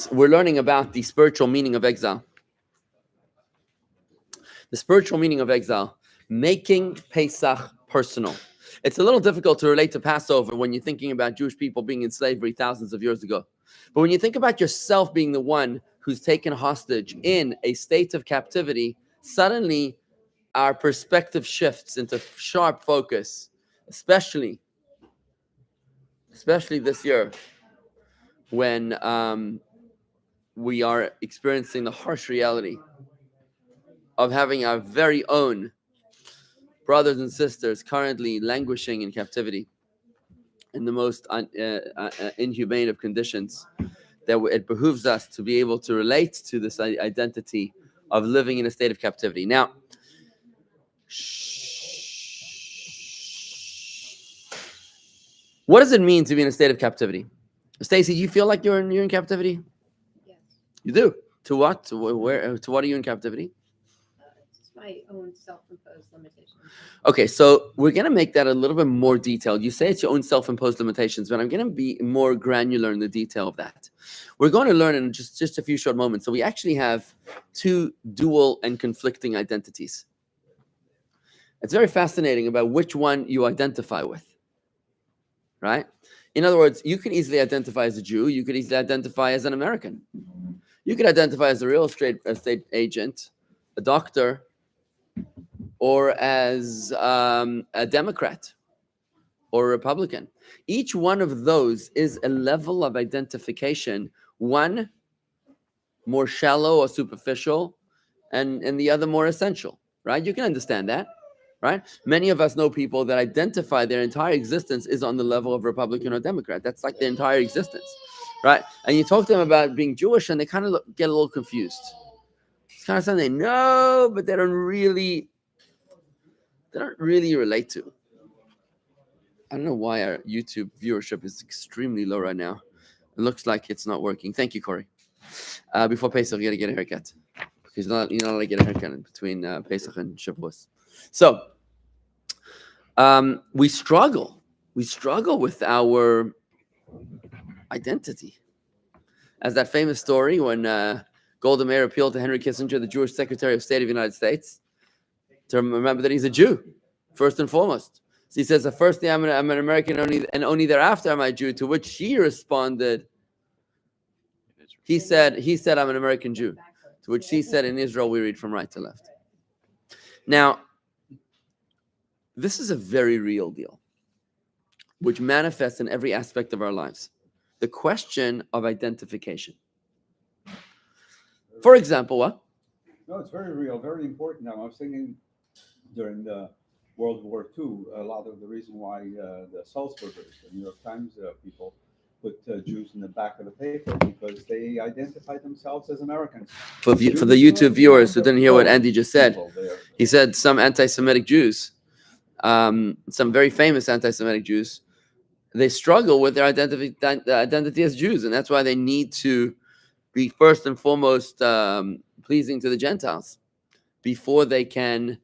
series, we're learning about the spiritual meaning of exile. The spiritual meaning of exile, making Pesach personal. It's a little difficult to relate to Passover when you're thinking about Jewish people being in slavery thousands of years ago. But when you think about yourself being the one who's taken hostage in a state of captivity, suddenly our perspective shifts into sharp focus, especially this year when we are experiencing the harsh reality of having our very own brothers and sisters currently languishing in captivity in the most inhumane of conditions, that it behooves us to be able to relate to this identity of living in a state of captivity. Now, what does it mean to be in a state of captivity? Stacy, do you feel like you're in captivity? Yes. You do? To what? To what are you in captivity? It's my own self-imposed limitations. Okay, so we're going to make that a little bit more detailed. You say it's your own self-imposed limitations, but I'm going to be more granular in the detail of that. We're going to learn in just a few short moments. So we actually have two dual and conflicting identities. It's very fascinating about which one you identify with, right? In other words, you could easily identify as a Jew. You could easily identify as an American. You could identify as a real estate agent, a doctor, or as a Democrat or a Republican. Each one of those is a level of identification, one more shallow or superficial, and the other more essential, right? You can understand that, right? Many of us know people that identify their entire existence is on the level of Republican or Democrat. That's like their entire existence, right? And you talk to them about being Jewish, and they kind of get a little confused. It's kind of something they know, but they don't really relate to. I don't know why our YouTube viewership is extremely low right now. It looks like it's not working. Thank you, Corey. Before Pesach, you got to get a haircut. Because you're not allowed to get a haircut in between Pesach and Shavuos. So, we struggle. We struggle with our identity. As that famous story when Golda Meir appealed to Henry Kissinger, the Jewish Secretary of State of the United States, to remember that he's a Jew, first and foremost. So he says, firstly, I'm an American, and only thereafter am I a Jew, to which she responded, he said, I'm an American Jew. To which she said, in Israel, we read from right to left. Now, this is a very real deal, which manifests in every aspect of our lives. The question of identification. For example, what? No, it's very real, very important. Now, I was thinking during the World War II, a lot of the reason why the Salzburgers, the New York Times people, put Jews in the back of the paper because they identified themselves as Americans. For the YouTube viewers who didn't hear what Andy just said, he said some anti-Semitic Jews, some very famous anti-Semitic Jews, they struggle with their identity as Jews, and that's why they need to be first and foremost pleasing to the Gentiles before they can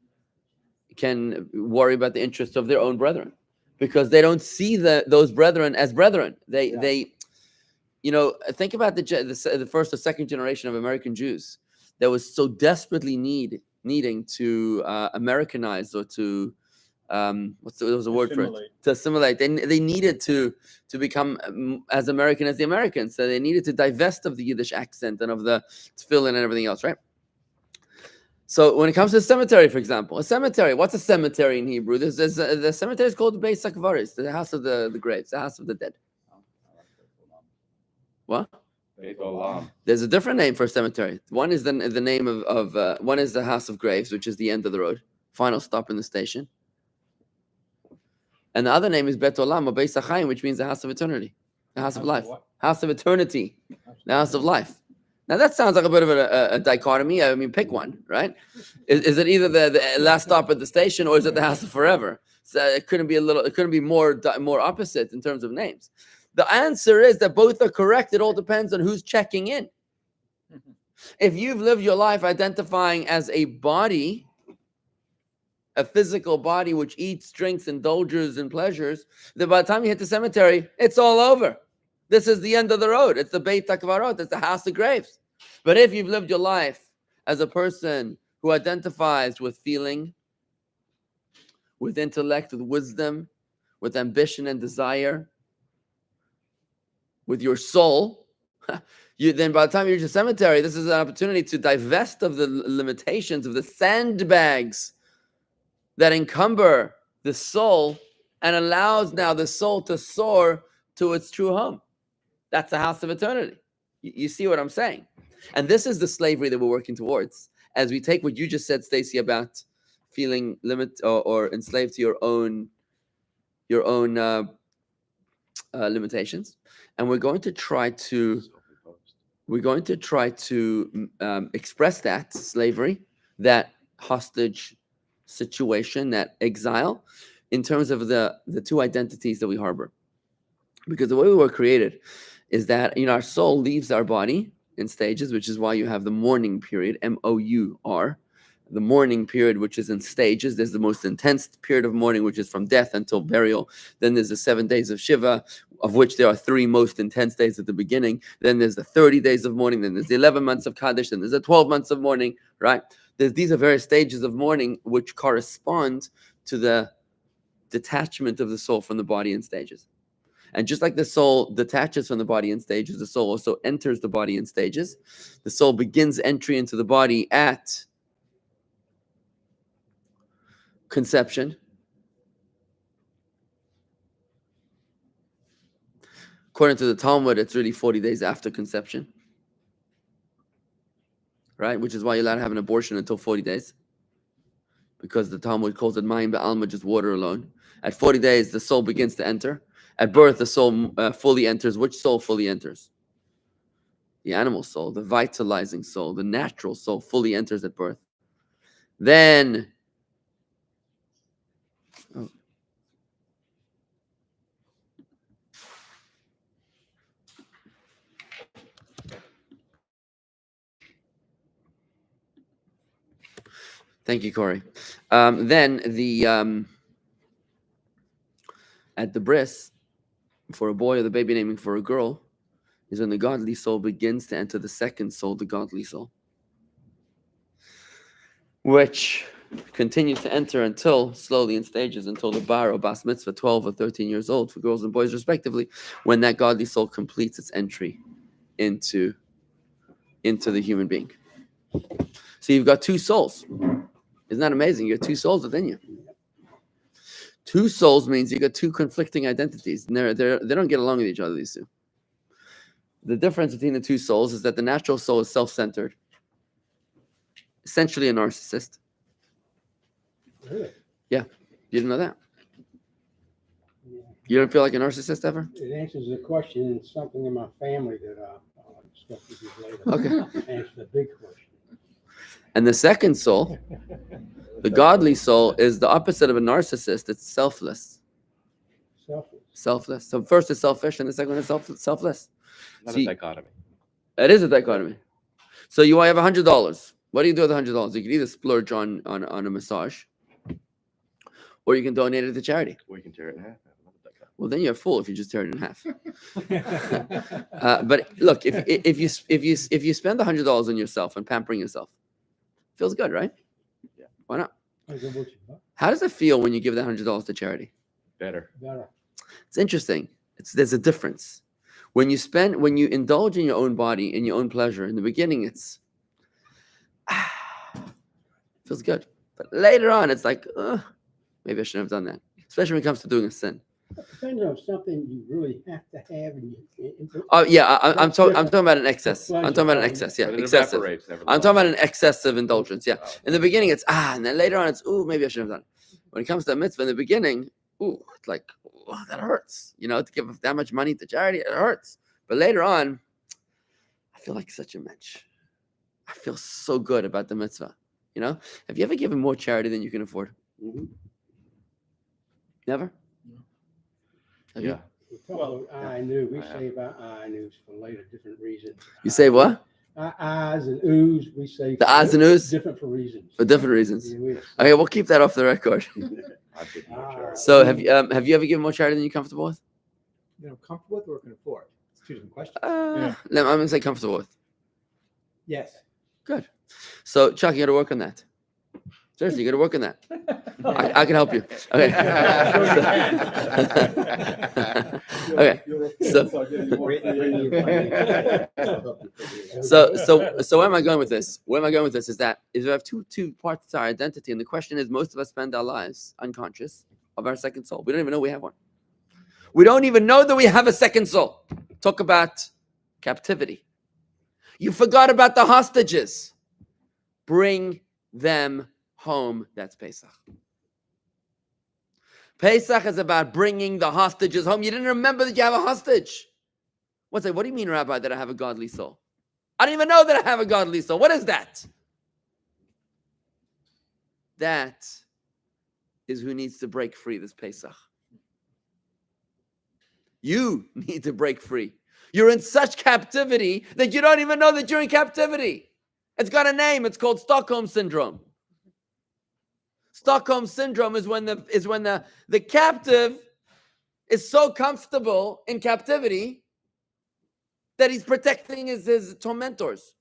worry about the interests of their own brethren, because they don't see those brethren as brethren. They think about the first or second generation of American Jews that was so desperately needing to Americanize or to there was a word for it, to assimilate. They needed to become as American as the Americans. So they needed to divest of the Yiddish accent and of the tefillin and everything else, right? So when it comes to a cemetery, for example, what's a cemetery in Hebrew? The cemetery is called Beis HaKvaris, the house of the graves, the house of the dead. What? There's a different name for a cemetery. One is the name of one is the house of graves, which is the end of the road, final stop in the station. And the other name is Bet Olam or Beis HaChaim, which means the house of eternity, the house of life, house of eternity, the house of life. Now that sounds like a bit of a dichotomy. I mean, pick one, right? Is it either the last stop at the station, or is it the house of forever? So it couldn't be more opposite in terms of names. The answer is that both are correct. It all depends on who's checking in. If you've lived your life identifying as a body, a physical body which eats, drinks, indulges in pleasures, then by the time you hit the cemetery, it's all over. This is the end of the road. It's the Beit HaKvarot. It's the house of graves. But if you've lived your life as a person who identifies with feeling, with intellect, with wisdom, with ambition and desire, with your soul, then by the time you reach the cemetery, this is an opportunity to divest of the limitations of the sandbags that encumber the soul and allows now the soul to soar to its true home. That's the house of eternity. You see what I'm saying? And this is the slavery that we're working towards. As we take what you just said, Stacy, about feeling or enslaved to your own limitations, and we're going to try to express that slavery, that hostage situation, that exile, in terms of the two identities that we harbor. Because the way we were created is that our soul leaves our body in stages, which is why you have the mourning period, M-O-U-R, the mourning period, which is in stages. There's the most intense period of mourning, which is from death until burial. Then there's the 7 days of Shiva, of which there are 3 most intense days at the beginning. Then there's the 30 days of mourning. Then there's the 11 months of Kaddish. Then there's the 12 months of mourning, right? These are various stages of mourning which correspond to the detachment of the soul from the body in stages. And just like the soul detaches from the body in stages, the soul also enters the body in stages. The soul begins entry into the body at conception. According to the Talmud, it's really 40 days after conception, right? Which is why you're allowed to have an abortion until 40 days, because the Talmud calls it mayim ba'alma, just water alone. At 40 days, the soul begins to enter. At birth, the soul fully enters. Which soul fully enters? The animal soul, the vitalizing soul, the natural soul fully enters at birth. Then, thank you, Corey. Then at the bris, for a boy, or the baby naming for a girl, is when the godly soul begins to enter the second soul, the godly soul, which continues to enter until, slowly in stages, until the bar or bas mitzvah, 12 or 13 years old, for girls and boys respectively, when that godly soul completes its entry into the human being. So you've got 2 souls. Isn't that amazing? You got 2 souls within you. 2 souls means you got 2 conflicting identities. And they don't get along with each other, these 2. The difference between the 2 souls is that the natural soul is self-centered, essentially a narcissist. Really? Yeah. You didn't know that? Yeah. You don't feel like a narcissist ever? It answers the question. It's something in my family that I'll discuss with you later. Okay. Answer the big question. And the second soul, the godly soul, is the opposite of a narcissist. It's selfless. Selfish. Selfless. So first is selfish, and the second one is selfless. Not See, a dichotomy. It is a dichotomy. So you have $100. What do you do with $100? You can either splurge on a massage, or you can donate it to charity. Or you can tear it in half. Another dichotomy. Well, then you're a fool if you just tear it in half. But look, if you spend $100 on yourself and pampering yourself, feels good, right? Yeah. Why not? Is it what you want? How does it feel when you give that $100 to charity? Better. Better. It's interesting. There's a difference. When you indulge in your own body, in your own pleasure, in the beginning, it's feels good. But later on, it's like, maybe I shouldn't have done that. Especially when it comes to doing a sin. Depends on something you really have to have. Oh yeah, I'm talking about an excess. I'm talking about an excess. Yeah, But it excessive. evaporates, nevertheless. I'm talking about an excessive indulgence. Yeah. Oh. In the beginning, it's and then later on, it's maybe I shouldn't have done it. When it comes to a mitzvah, in the beginning, it's like that hurts. To give that much money to charity, it hurts. But later on, I feel like such a mensch. I feel so good about the mitzvah. Have you ever given more charity than you can afford? Mm-hmm. Never? Have you? Yeah. We talk about I knew. We save our I knews for later, different reasons. You say what? Our I's and oohs, we say The I's and oohs? different for reasons. For different reasons. Yeah, we- Okay, we'll keep that off the record. I did more charity. So have you ever given more charity than you're comfortable with? Comfortable with or can afford. Excuse me, question? I'm going to say comfortable with. Yes. Good. So, Chuck, you got to work on that. Seriously, you got to work on that. I can help you. Okay. Okay. So where am I going with this? Where am I going with this is that we have two parts to our identity, and the question is, most of us spend our lives unconscious of our second soul. We don't even know we have one. We don't even know that we have a second soul. Talk about captivity. You forgot about the hostages. Bring them home. That's Pesach. Pesach is about bringing the hostages home. You didn't remember that you have a hostage. What's that? What do you mean, Rabbi, that I have a godly soul? I don't even know that I have a godly soul. What is that? That is who needs to break free this Pesach. You need to break free. You're in such captivity that you don't even know that you're in captivity. It's got a name. It's called Stockholm Syndrome. Stockholm Syndrome is when the captive is so comfortable in captivity that he's protecting his tormentors.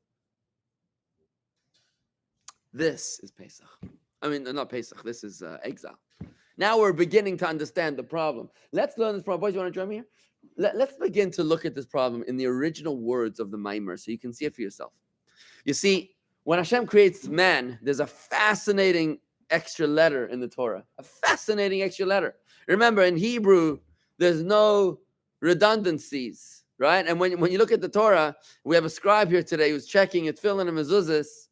This is Pesach. I mean, not Pesach. This is Exile. Now we're beginning to understand the problem. Let's learn this problem. Boys, you want to join me here? Let's begin to look at this problem in the original words of the Maimer so you can see it for yourself. You see, when Hashem creates man, there's a fascinating extra letter in the Torah. A fascinating extra letter. Remember, in Hebrew, there's no redundancies, right? And when you look at the Torah, we have a scribe here today who's checking it, filling in mezuzahs.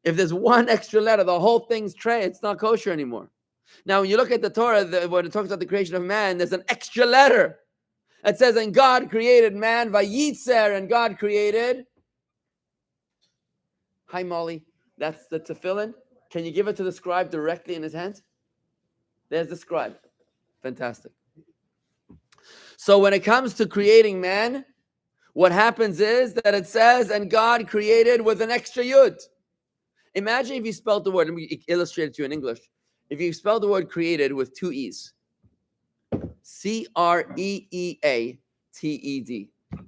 If there's one extra letter, the whole thing's tray. It's not kosher anymore. Now, when you look at the Torah, when it talks about the creation of man, there's an extra letter. It says, and God created man, vayitzer, and God created. Hi, Molly. That's the tefillin. Can you give it to the scribe directly in his hand? There's the scribe. Fantastic. So when it comes to creating man, what happens is that it says, and God created with an extra yud. Imagine if you spelled the word, let me illustrate it to you in English. If you spell the word created with two E's, Creeated,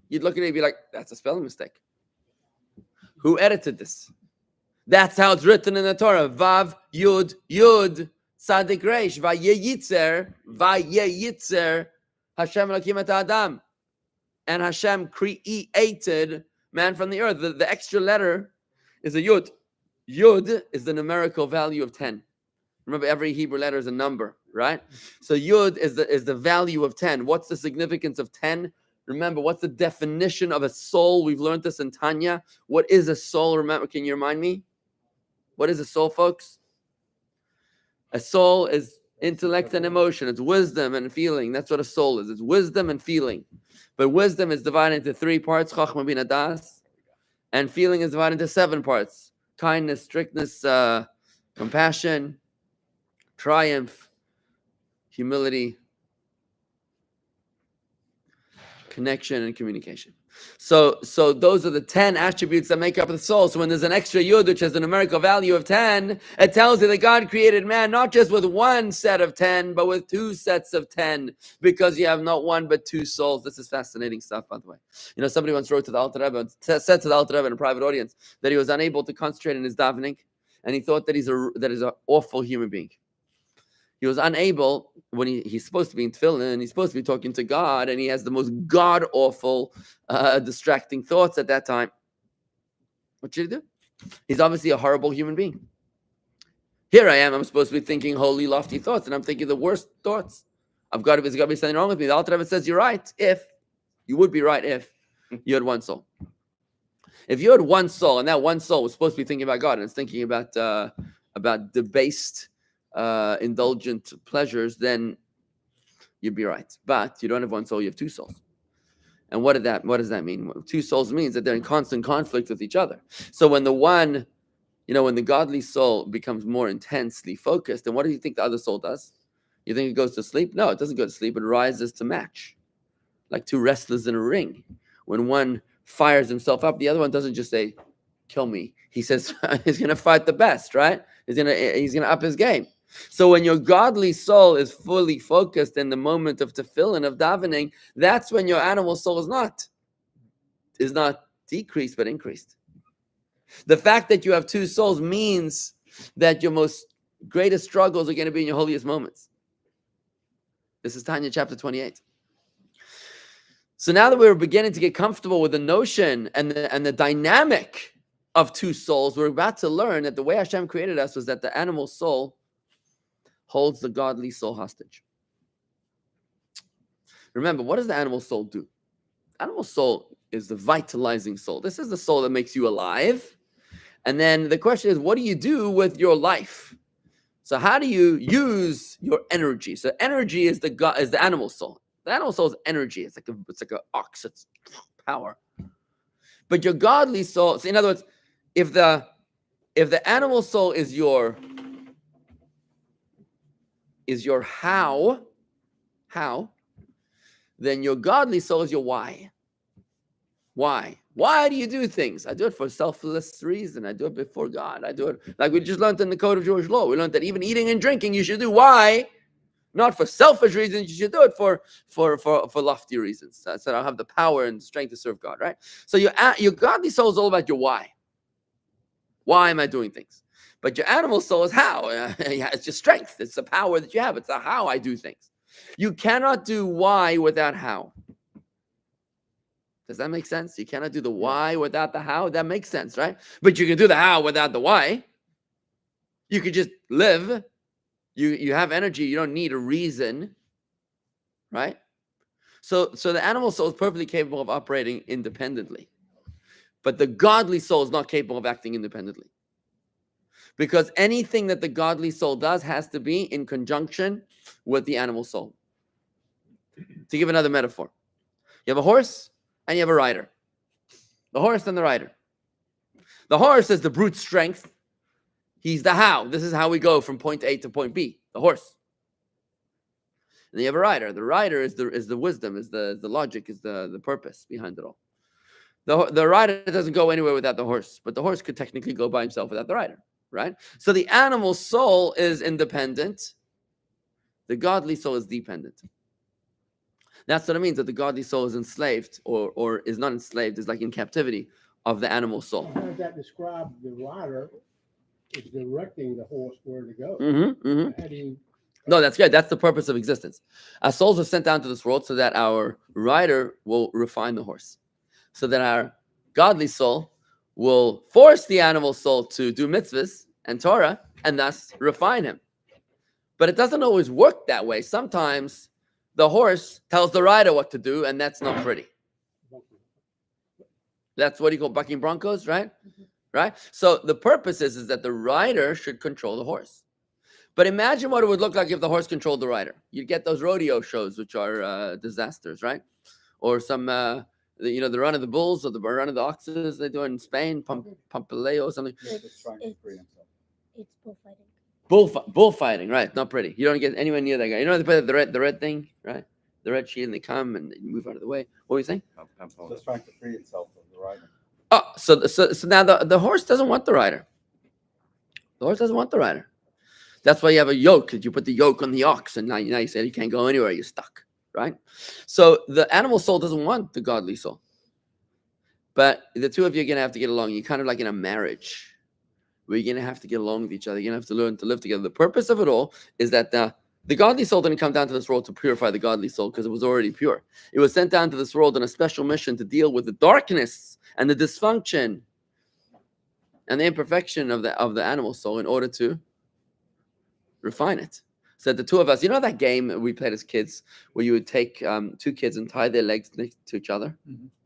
you'd look at it and be like, that's a spelling mistake. Who edited this? That's how it's written in the Torah. Vav, Yud, Yud, Tzadik Reish, Vayeyitzer, Hashem Elokim et Adam. And Hashem created man from the earth. The extra letter is a Yud. Yud is the numerical value of 10. Remember, every Hebrew letter is a number, right? So Yud is the value of 10. What's the significance of 10? Remember, what's the definition of a soul? We've learned this in Tanya. What is a soul? Remember, can you remind me? What is a soul, folks? A soul is intellect and emotion. It's wisdom and feeling. That's what a soul is. It's wisdom and feeling. But wisdom is divided into 3 parts, Chachma Bina Das. And feeling is divided into 7 parts. Kindness, strictness, compassion, triumph, humility, connection, and communication. So those are the 10 attributes that make up the soul. So when there's an extra yud, which has a numerical value of 10, it tells you that God created man not just with one set of 10, but with 2 sets of 10, because you have not one but 2 souls. This is fascinating stuff, by the way. You know, somebody once wrote to the Alter Rebbe, said to the Alter Rebbe in a private audience, that he was unable to concentrate in his davening, and he thought that he's an awful human being. He was unable, when he's supposed to be in tefillin, and he's supposed to be talking to God, and he has the most god-awful, distracting thoughts at that time. What should he do? He's obviously a horrible human being. Here I am, I'm supposed to be thinking holy, lofty thoughts, and I'm thinking the worst thoughts. There's got to be something wrong with me. The Alter Rebbe says, you're right, you would be right if you had one soul. If you had one soul, and that one soul was supposed to be thinking about God, and it's thinking about debased, indulgent pleasures, then you'd be right. But you don't have one soul, you have 2 souls. And what does that mean? 2 souls means that they're in constant conflict with each other. So when when the godly soul becomes more intensely focused, then what do you think the other soul does? You think it goes to sleep? No, it doesn't go to sleep. It rises to match, like 2 wrestlers in a ring. When one fires himself up, the other one doesn't just say, kill me. He says he's going to fight the best, right? He's going to up his game. So when your godly soul is fully focused in the moment of tefillin, of davening, that's when your animal soul is not. decreased but increased. The fact that you have two souls means that your most greatest struggles are going to be in your holiest moments. This is Tanya chapter 28. So now that we're beginning to get comfortable with the notion and the dynamic of two souls, we're about to learn that the way Hashem created us was that the animal soul holds the godly soul hostage. Remember, what does the animal soul do? Animal soul is the vitalizing soul. This is the soul that makes you alive. And then the question is, what do you do with your life? So how do you use your energy? So energy is the animal soul. The animal soul is energy. It's like an ox. It's power. But your godly soul. So in other words, if the animal soul is your how, then your godly soul is your why. Why? Why do you do things? I do it for a selfless reason. I do it before God. I do it like we just learned in the Code of Jewish Law. We learned that even eating and drinking you should do. Why? Not for selfish reasons. You should do it for lofty reasons. So I'll have the power and strength to serve God, right? So your godly soul is all about your why. Why am I doing things? But your animal soul is how. It's your strength. It's the power that you have. It's the how I do things. You cannot do why without how. Does that make sense? You cannot do the why without the how. That makes sense, right? But you can do the how without the why. You could just live. You have energy. You don't need a reason, right? So the animal soul is perfectly capable of operating independently. But the godly soul is not capable of acting independently. Because anything that the godly soul does has to be in conjunction with the animal soul. To give another metaphor, you have a horse and you have a rider. The horse and the rider. The horse is the brute strength. He's the how. This is how we go from point A to point B. The horse. And then you have a rider. The rider is the wisdom, is the logic, is the purpose behind it all. The rider doesn't go anywhere without the horse, but the horse could technically go by himself without the rider, right? So the animal soul is independent. The godly soul is dependent. That's what it means, that the godly soul is enslaved or is not enslaved, is like in captivity of the animal soul. How does that describe the rider is directing the horse where to go? How do you... No, that's good. That's the purpose of existence. Our souls are sent down to this world so that our rider will refine the horse. So that our godly soul will force the animal soul to do mitzvahs and Torah and thus refine him. But it doesn't always work that way. Sometimes the horse tells the rider what to do, and that's not pretty. That's what you call bucking broncos, right? Right? So the purpose is that the rider should control the horse. But imagine what it would look like if the horse controlled the rider. You'd get those rodeo shows, which are disasters, right? Or some, the run of the bulls or the run of the oxes they do in Spain, Pampaleo or something. Just trying to free himself. It's bullfighting. Bullfighting, right? Not pretty. You don't get anywhere near that guy. You know they play the red thing, right? The red shield, and they come and they move out of the way. What were you saying? Just trying to free himself from the rider. Oh, so now the horse doesn't want the rider. The horse doesn't want the rider. That's why you have a yoke. That you put the yoke on the ox, and now you say you can't go anywhere. You're stuck, right? So the animal soul doesn't want the godly soul. But the two of you are gonna have to get along. You're kind of like in a marriage. We're going to have to get along with each other. You're going to have to learn to live together. The purpose of it all is that the godly soul didn't come down to this world to purify the godly soul because it was already pure. It was sent down to this world on a special mission to deal with the darkness and the dysfunction and the imperfection of the animal soul in order to refine it. So the two of us, you know that game we played as kids where you would take two kids and tie their legs next to each other?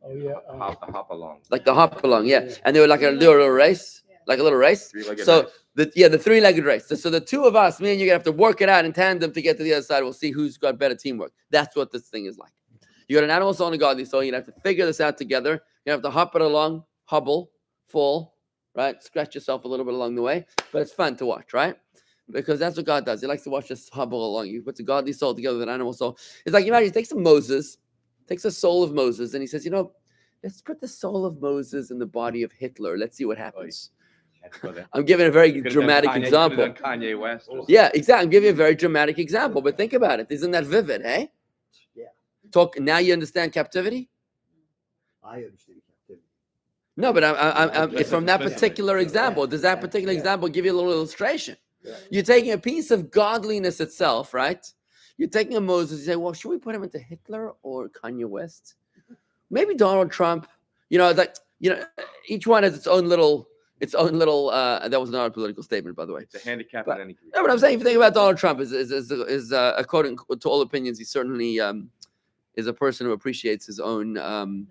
Oh, yeah. Hop along. Like the hop along, yeah. And they were like a little race. Like a little race. Three-legged So race. the three-legged race. So the two of us, me and you're gonna have to work it out in tandem to get to the other side. We'll see who's got better teamwork. That's what this thing is like. You got an animal soul and a godly soul. You're gonna have to figure this out together. You have to hop it along, hobble, fall, right? Scratch yourself a little bit along the way, but it's fun to watch, right? Because that's what God does. He likes to watch us hobble along. He puts a godly soul together with an animal soul. It's like, imagine he takes the soul of Moses, and he says, let's put the soul of Moses in the body of Hitler. Let's see what happens. I'm giving a very dramatic example. Kanye West. Yeah, exactly. I'm giving you a very dramatic example, but think about it. Isn't that vivid, hey? Yeah. Now you understand captivity? I understand No, but That's from that specific. particular example, does that particular example give you a little illustration? You're taking a piece of godliness itself, right? You're taking a Moses, you say, well, should we put him into Hitler or Kanye West? Maybe Donald Trump. Each one has its own little, that was not a political statement, by the way. It's a handicap But- in any career. No, but I'm saying if you think about Donald Trump, is according to all opinions, he certainly is a person who appreciates his own. Narcissist.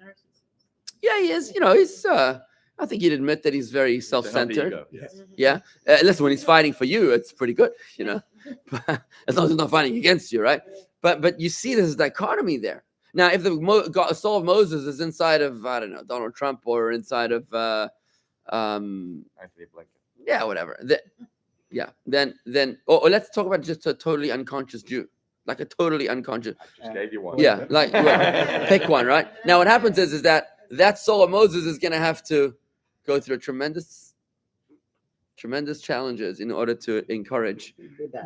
Yeah, he is. He's. I think he'd admit that he's very It's a healthy self-centered. ego, yes. Mhm. Yeah. Listen, when he's fighting for you, it's pretty good. As long as he's not fighting against you, right? But you see this dichotomy there. Now, if the soul of Moses is inside of, I don't know, Donald Trump or inside of Anthony Blinken. yeah, whatever. Then or let's talk about just a totally unconscious Jew, like a totally unconscious. I just gave you one. Yeah, like pick one, right? Now, what happens is that soul of Moses is going to have to go through tremendous challenges in order to encourage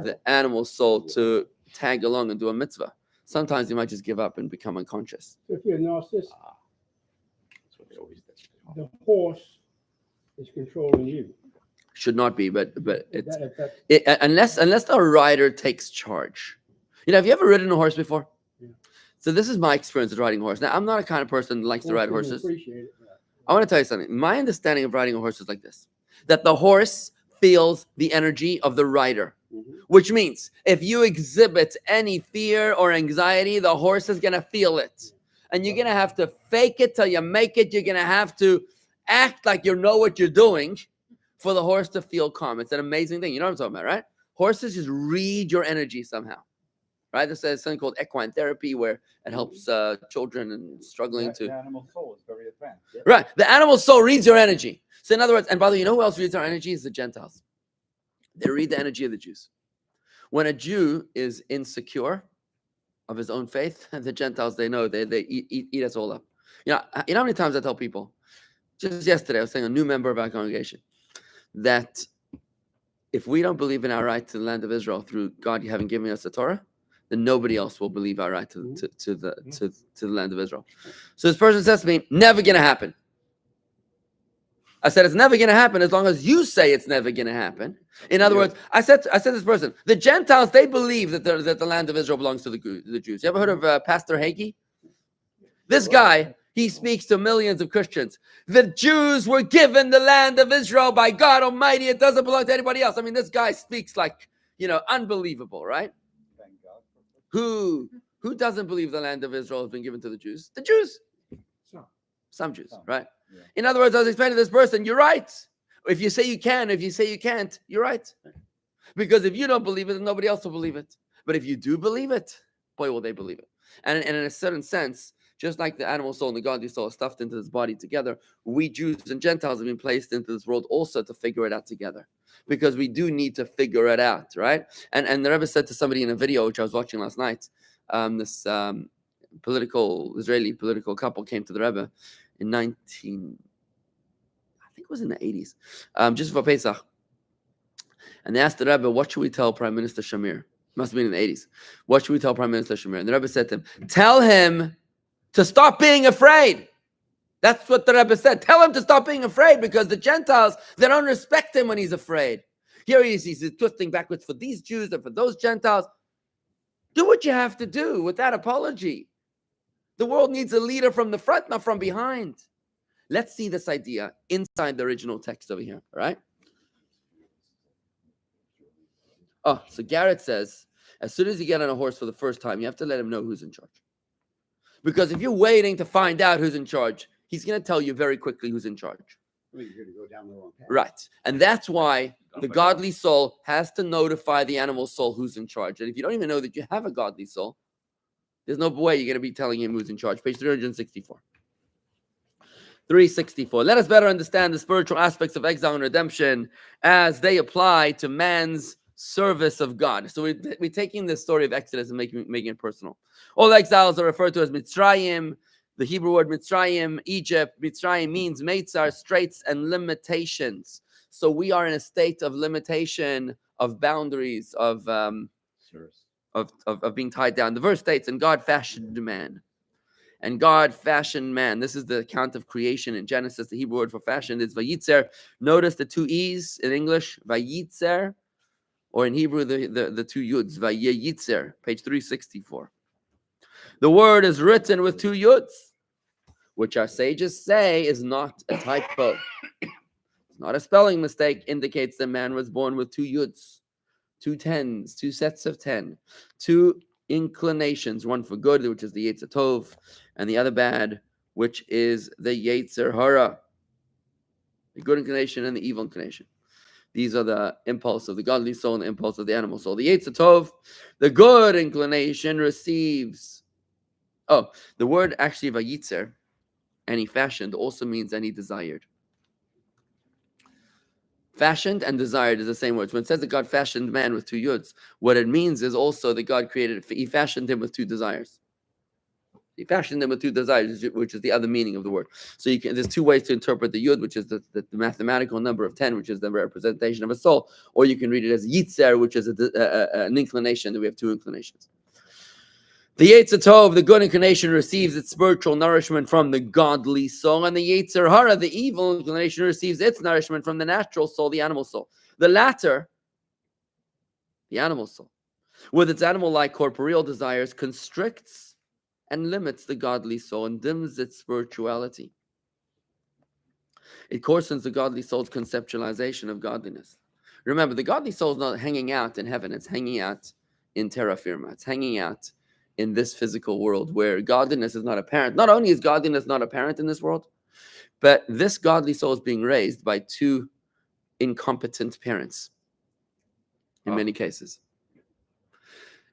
the animal soul to tag along and do a mitzvah. Sometimes you might just give up and become unconscious. If you're a narcissist, That's what they always do. the horse is controlling you. Should not be, but it's That- unless the rider takes charge. Have you ever ridden a horse before? Yeah. So this is my experience with riding a horse. Now, I'm not a kind of person that likes to ride horses horses. appreciate it. I want to tell you something. My understanding of riding a horse is like this: that the horse feels the energy of the rider, Mhm. which means if you exhibit any fear or anxiety, the horse is going to feel it. And you're going to have to fake it till you make it. You're going to have to act like you know what you're doing for the horse to feel calm. It's an amazing thing. You know what I'm talking about, right? Horses just read your energy somehow, right? There's something called equine therapy where it helps children and struggling The to... animal soul is very advanced. Yeah. Right. The animal soul reads your energy. So in other words, and by the way, you know who else reads our energy? Is the Gentiles. They read the energy of the Jews. When a Jew is insecure of his own faith, the Gentiles, they know they eat us all up. You know how many times I tell people, just yesterday, I was saying a new member of our congregation, that if we don't believe in our right to the land of Israel through God having given us the Torah, then nobody else will believe our right to the land of Israel. So this person says to me, never going to happen. I said, it's never going to happen as long as you say it's never going to happen. In other words, I said to this person, the Gentiles, they believe that the land of Israel belongs to the Jews. You ever heard of Pastor Hagee? This guy, he speaks to millions of Christians. The Jews were given the land of Israel by God Almighty. It doesn't belong to anybody else. I mean, this guy speaks like, unbelievable, right? Thank God for Who doesn't believe the land of Israel has been given to the Jews? The Jews. Some Jews, right? Yeah. In other words, I was explaining to this person, you're right. If you say you can, if you say you can't, you're right. Because if you don't believe it, then nobody else will believe it. But if you do believe it, boy, will they believe it. And in a certain sense, just like the animal soul and the godly soul are stuffed into this body together, we Jews and Gentiles have been placed into this world also to figure it out together. Because we do need to figure it out, right? And the Rebbe said to somebody in a video, which I was watching last night, this Israeli political couple came to the Rebbe in I think it was in the 80s, just for Pesach. And they asked the Rebbe, what should we tell Prime Minister Shamir? Must have been in the 80s. What should we tell Prime Minister Shamir? And the Rebbe said to him, tell him to stop being afraid. That's what the Rebbe said. Tell him to stop being afraid, because the Gentiles, they don't respect him when he's afraid. Here he is, he's twisting backwards for these Jews and for those Gentiles. Do what you have to do without apology. The world needs a leader from the front, not from behind. Let's see this idea inside the original text over here, all right? Oh, so Garrett says, as soon as you get on a horse for the first time, you have to let him know who's in charge. Because if you're waiting to find out who's in charge, he's going to tell you very quickly who's in charge. Well, you're going to go down the wrong path. Right. And that's why the godly soul has to notify the animal soul who's in charge. And if you don't even know that you have a godly soul, there's no way you're going to be telling him who's in charge. Page 364. 364. Let us better understand the spiritual aspects of exile and redemption as they apply to man's service of God. So we're taking the story of Exodus and making it personal. All exiles are referred to as Mitzrayim. The Hebrew word Mitzrayim, Egypt. Mitzrayim means Meitzar, straits and limitations. So we are in a state of limitation, of boundaries, of being tied down. The verse states, and God fashioned man. And God fashioned man. This is the account of creation in Genesis. The Hebrew word for fashioned is vayitzer. Notice the two E's in English, vayitzer, or in Hebrew, the two Yuds, vayitzer, page 364. The word is written with two Yuds, which our sages say is not a typo. It's not a spelling mistake, indicates the man was born with two Yuds, two tens, two sets of 10, two inclinations, one for good, which is the Yetzer Tov, and the other bad, which is the Yetzer Hara, the good inclination and the evil inclination. These are the impulse of the godly soul and the impulse of the animal soul. The Yetzer Tov, the good inclination, receives. Oh, the word actually vayitzer, and he fashioned, also means and he desired. Fashioned and desired is the same words. When it says that God fashioned man with two yuds, what it means is also that God created, he fashioned him with two desires. He fashioned him with two desires, which is the other meaning of the word. So there's two ways to interpret the yud, which is the mathematical number of 10, which is the representation of a soul, or you can read it as yitzer, which is an inclination, that we have two inclinations. The Yetzer Tov, the good inclination, receives its spiritual nourishment from the godly soul, and the Yetzer Hara, the evil inclination, receives its nourishment from the natural soul, the animal soul. The latter, the animal soul, with its animal-like corporeal desires, constricts and limits the godly soul and dims its spirituality. It coarsens the godly soul's conceptualization of godliness. Remember, the godly soul is not hanging out in heaven, it's hanging out in terra firma, it's hanging out in this physical world where godliness is not apparent. Not only is godliness not apparent in this world, but this godly soul is being raised by two incompetent parents in many cases.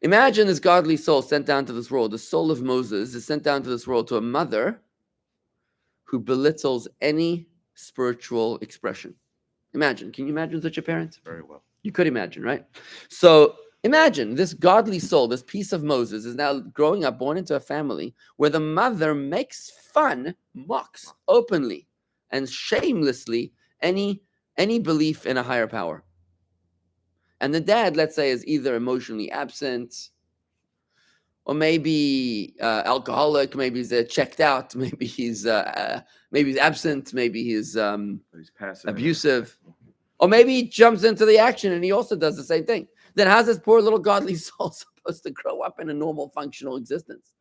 Imagine this godly soul sent down to this world. The soul of Moses is sent down to this world to a mother who belittles any spiritual expression. Imagine. Can you imagine such a parent? Very well. You could imagine, right? So imagine this godly soul, this piece of Moses, is now growing up, born into a family where the mother makes fun, mocks openly and shamelessly any belief in a higher power. And the dad, let's say, is either emotionally absent, or maybe alcoholic, maybe he's checked out, maybe he's absent, maybe he's passive, abusive, or maybe he jumps into the action and he also does the same thing. Then how's this poor little godly soul supposed to grow up in a normal functional existence,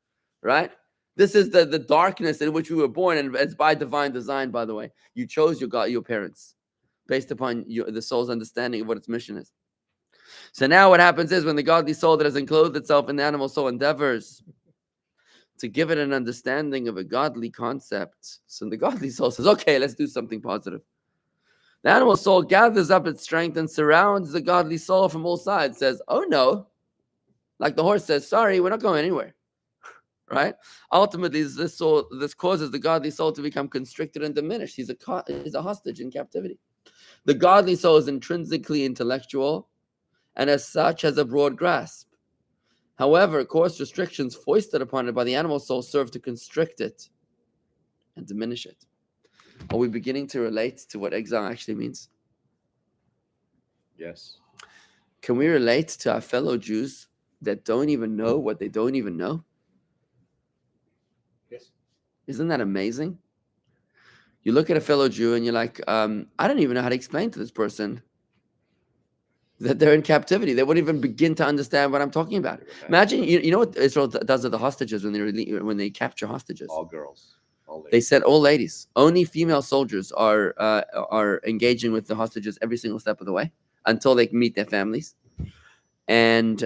right? This is the darkness in which we were born, and it's by divine design, by the way. You chose your parents based upon the soul's understanding of what its mission is. So now what happens is when the godly soul that has enclosed itself in the animal soul endeavors to give it an understanding of a godly concept, so the godly soul says, okay, let's do something positive. The animal soul gathers up its strength and surrounds the godly soul from all sides, says, oh no, like the horse says, sorry, we're not going anywhere, right? Ultimately, this causes the godly soul to become constricted and diminished. He's a hostage in captivity. The godly soul is intrinsically intellectual, and as such has a broad grasp. However, coarse restrictions foisted upon it by the animal soul serve to constrict it and diminish it. Are we beginning to relate to what exile actually means? Yes. Can we relate to our fellow Jews that don't even know what they don't even know? Yes. Isn't that amazing? You look at a fellow Jew and you're like, I don't even know how to explain to this person that they're in captivity. They wouldn't even begin to understand what I'm talking about. Imagine, you know what Israel does to the hostages when they capture hostages? All girls. All ladies. They said all ladies. Only female soldiers are engaging with the hostages every single step of the way until they meet their families. And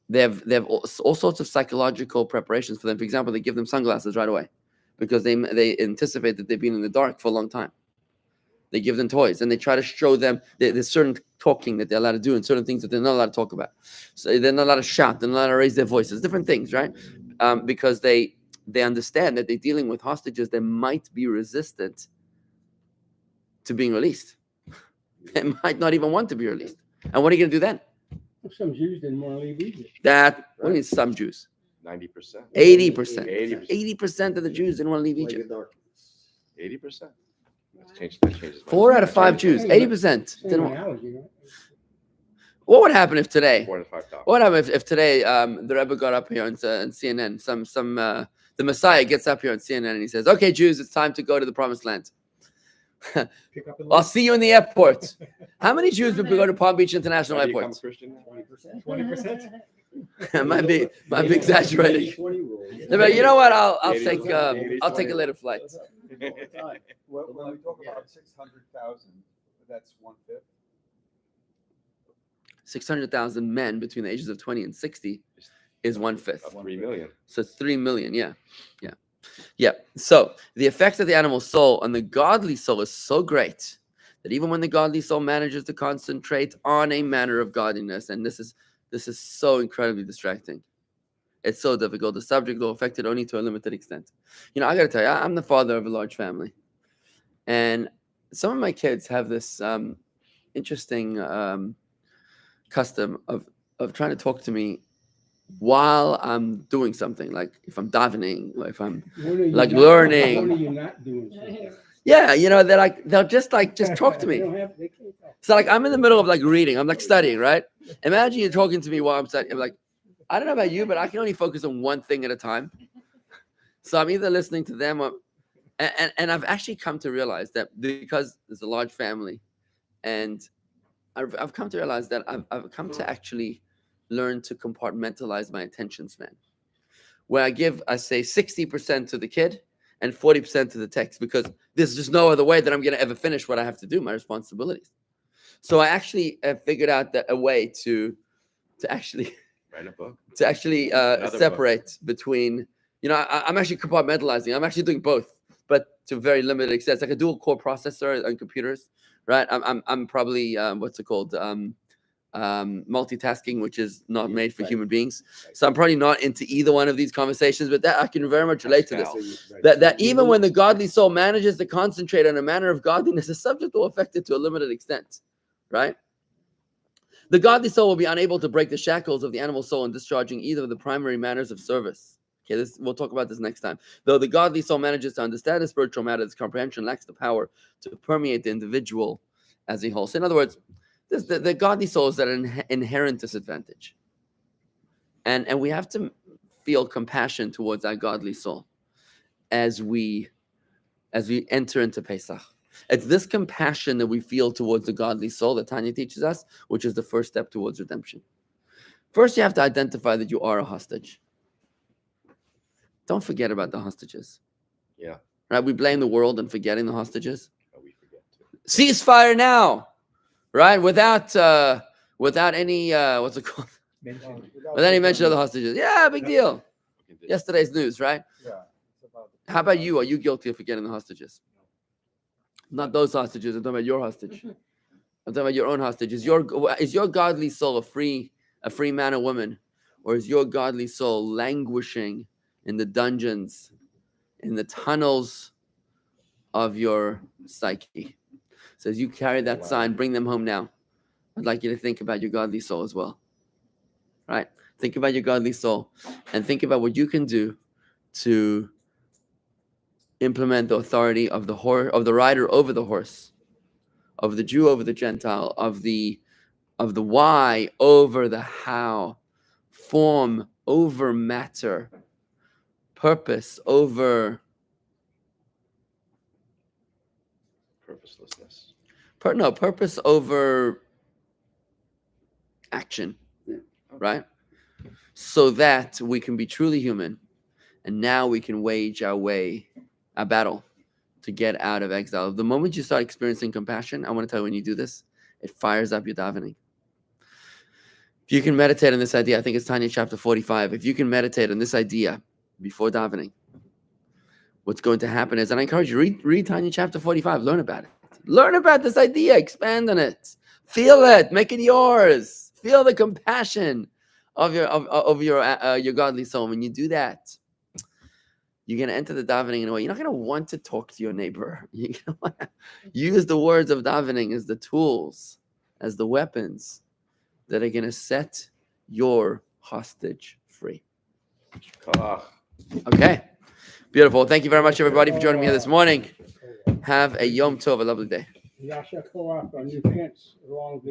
they have all sorts of psychological preparations for them. For example, they give them sunglasses right away because they anticipate that they've been in the dark for a long time. They give them toys and they try to show them there's certain talking that they're allowed to do and certain things that they're not allowed to talk about. So they're not allowed to shout, they're not allowed to raise their voices, different things, right? Because they understand that they're dealing with hostages that might be resistant to being released. They might not even want to be released. And what are you going to do then? Some Jews didn't want to leave Egypt. What do you mean some Jews? 90%. 80%. 80% of the Jews didn't want to leave Egypt. 80%. That changes. 4 out of 5 Jews, 80% didn't want. Analogy, right? What would happen if today? 4 to 5 dollars. What would happen if today the Rebbe got up here on CNN, some the Messiah gets up here on CNN and he says, "Okay, Jews, it's time to go to the Promised Land. Pick up and I'll see you in the airport." How many Jews would go to Palm Beach International How do you become Airport? Christian now? 20%. might be exaggerating. 20 rule. No, but you know what? I'll take 80, I'll take a later flight. Well, when we talk about 600,000, that's 1/5. 600,000 men between the ages of 20 and 60 is 1/5. About 3 million. So it's 3 million. Yeah. So the effect of the animal soul on the godly soul is so great that even when the godly soul manages to concentrate on a manner of godliness, and this is so incredibly distracting. It's so difficult. The subject will affect it only to a limited extent. I got to tell you, I'm the father of a large family, and some of my kids have this interesting custom of trying to talk to me while I'm doing something, like if I'm davening, or if I'm like learning. When are you not doing something? Yeah, they'll just talk to me. They can't talk. So like I'm in the middle of like reading, I'm like studying, right? Imagine you're talking to me while I'm studying. I'm like, I don't know about you, but I can only focus on one thing at a time. So I'm either listening to them or, and I've actually come to realize that because there's a large family, and I've come to realize that I've come to actually learn to compartmentalize my attention span, where I say 60% to the kid and 40% to the text, because there's just no other way that I'm going to ever finish what I have to do, my responsibilities. So I actually figured out a way to actually Write a book. to actually separate between, I'm actually compartmentalizing. I'm actually doing both, but to very limited extent. It's like a dual core processor on computers, right? I'm probably what's it called? Multitasking, which is not made for human beings. So I'm probably not into either one of these conversations, but that I can very much relate to this. That even when the godly soul manages to concentrate on a manner of godliness, the subject will affect it to a limited extent, right? The godly soul will be unable to break the shackles of the animal soul in discharging either of the primary manners of service. Okay, we'll talk about this next time. Though the godly soul manages to understand the spiritual matter, its comprehension lacks the power to permeate the individual as a whole. So in other words, the godly soul is at an inherent disadvantage. And we have to feel compassion towards our godly soul as we enter into Pesach. It's this compassion that we feel towards the godly soul that Tanya teaches us, which is the first step towards redemption. First, you have to identify that you are a hostage. Don't forget about the hostages. Yeah. Right? We blame the world and forgetting the hostages. Oh, we forget to. Ceasefire now, right? Without any what's it called? Without any mention of the hostages. Yeah, big deal. Yesterday's news, right? Yeah. How about you? Are you guilty of forgetting the hostages? Not those hostages. I'm talking about your hostage. I'm talking about your own hostage. Is your godly soul a free man or woman, or is your godly soul languishing in the dungeons, in the tunnels of your psyche? So as you carry that sign, bring them home now. I'd like you to think about your godly soul as well. Right? Think about your godly soul, and think about what you can do to implement the authority of the rider over the horse, of the Jew over the Gentile, of the why over the how, form over matter, purpose over Purposelessness. purpose over action, right? So that we can be truly human, and now we can wage our battle to get out of exile. The moment you start experiencing compassion, I want to tell you, when you do this, it fires up your davening. If you can meditate on this idea, I think it's Tanya chapter 45. If you can meditate on this idea before davening, what's going to happen is, and I encourage you, read Tanya chapter 45, learn about it. Learn about this idea, expand on it, feel it, make it yours. Feel the compassion of your godly soul. When you do that, you're going to enter the davening in a way you're not going to want to talk to your neighbor. You're going to want to use the words of davening as the tools, as the weapons that are going to set your hostage free. Okay. Beautiful. Thank you very much, everybody, for joining me here this morning. Have a Yom Tov, a lovely day. Yasha Korach, our new fence along the